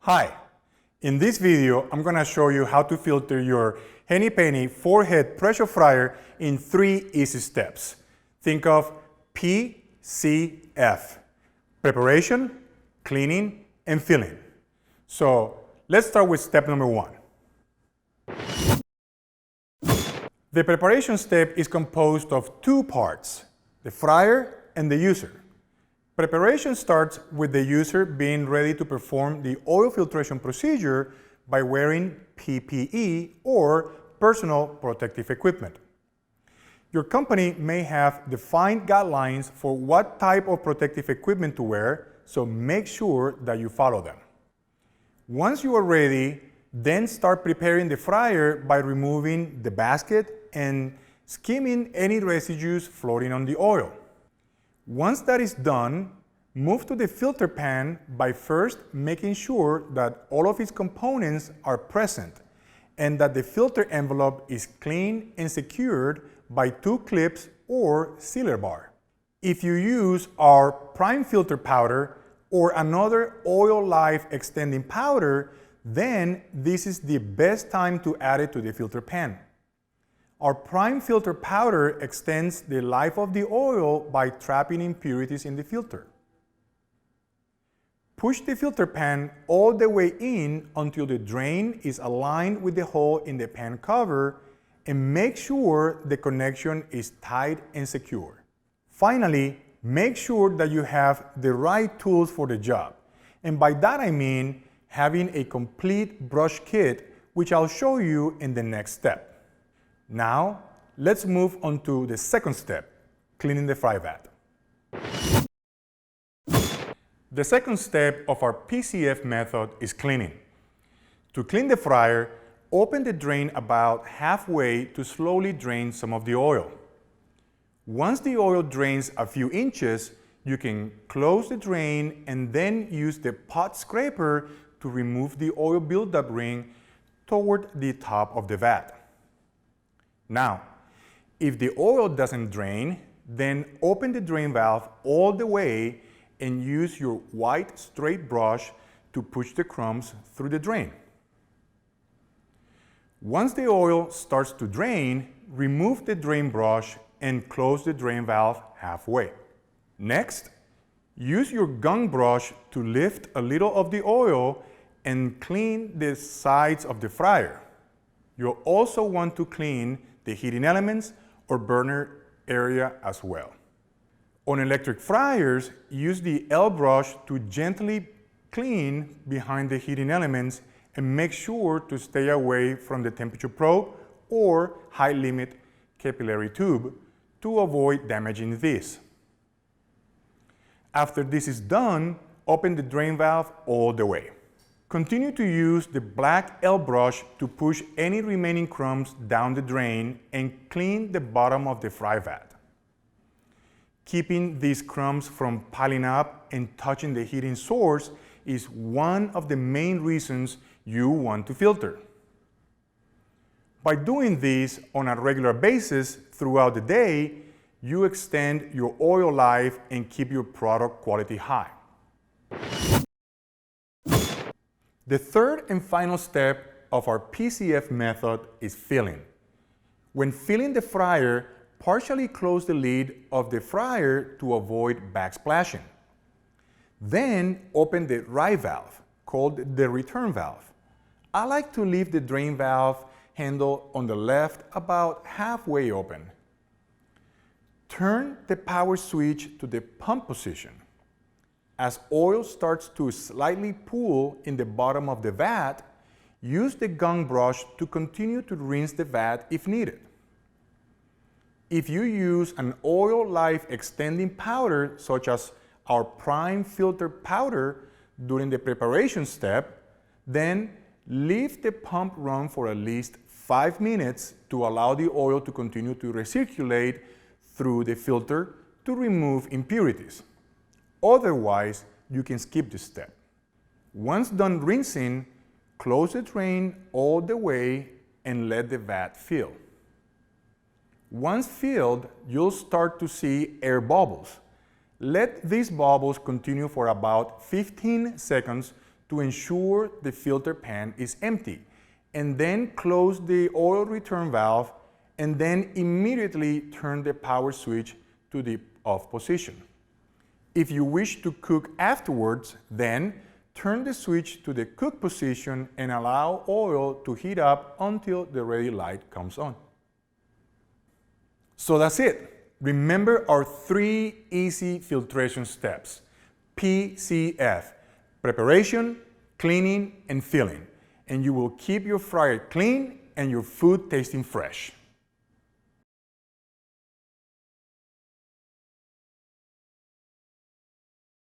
Hi, in this video I'm going to show you how to filter your Henny Penny 4-head pressure fryer in 3 easy steps. Think of PCF: preparation, cleaning, and filling. So let's start with step number 1. The preparation step is composed of 2 parts, the fryer and the user. Preparation starts with the user being ready to perform the oil filtration procedure by wearing PPE or personal protective equipment. Your company may have defined guidelines for what type of protective equipment to wear, so make sure that you follow them. Once you are ready, then start preparing the fryer by removing the basket and skimming any residues floating on the oil. Once that is done, move to the filter pan by first making sure that all of its components are present and that the filter envelope is clean and secured by 2 clips or sealer bar. If you use our prime filter powder or another oil life extending powder, then this is the best time to add it to the filter pan. Our prime filter powder extends the life of the oil by trapping impurities in the filter. Push the filter pan all the way in until the drain is aligned with the hole in the pan cover, and make sure the connection is tight and secure. Finally, make sure that you have the right tools for the job. And by that I mean having a complete brush kit, which I'll show you in the next step. Now, let's move on to the second step, cleaning the fry vat. The second step of our PCF method is cleaning. To clean the fryer, open the drain about halfway to slowly drain some of the oil. Once the oil drains a few inches, you can close the drain and then use the pot scraper to remove the oil buildup ring toward the top of the vat. Now, if the oil doesn't drain, then open the drain valve all the way and use your white straight brush to push the crumbs through the drain. Once the oil starts to drain, remove the drain brush and close the drain valve halfway. Next, use your gun brush to lift a little of the oil and clean the sides of the fryer. You'll also want to clean the heating elements or burner area as well. On electric fryers, use the L brush to gently clean behind the heating elements and make sure to stay away from the temperature probe or high limit capillary tube to avoid damaging this. After this is done, open the drain valve all the way. Continue to use the black L brush to push any remaining crumbs down the drain and clean the bottom of the fry vat. Keeping these crumbs from piling up and touching the heating source is one of the main reasons you want to filter. By doing this on a regular basis throughout the day, you extend your oil life and keep your product quality high. The third and final step of our PCF method is filling. When filling the fryer, partially close the lid of the fryer to avoid backsplashing. Then open the right valve, called the return valve. I like to leave the drain valve handle on the left about halfway open. Turn the power switch to the pump position. As oil starts to slightly pool in the bottom of the vat, use the gun brush to continue to rinse the vat if needed. If you use an oil life extending powder such as our prime filter powder during the preparation step, then leave the pump run for at least 5 minutes to allow the oil to continue to recirculate through the filter to remove impurities. Otherwise, you can skip this step. Once done rinsing, close the drain all the way and let the vat fill. Once filled, you'll start to see air bubbles. Let these bubbles continue for about 15 seconds to ensure the filter pan is empty, and then close the oil return valve, and then immediately turn the power switch to the off position. If you wish to cook afterwards, then turn the switch to the cook position and allow oil to heat up until the ready light comes on. So that's it. Remember our 3 easy filtration steps. PCF: preparation, cleaning, and filling. And you will keep your fryer clean and your food tasting fresh.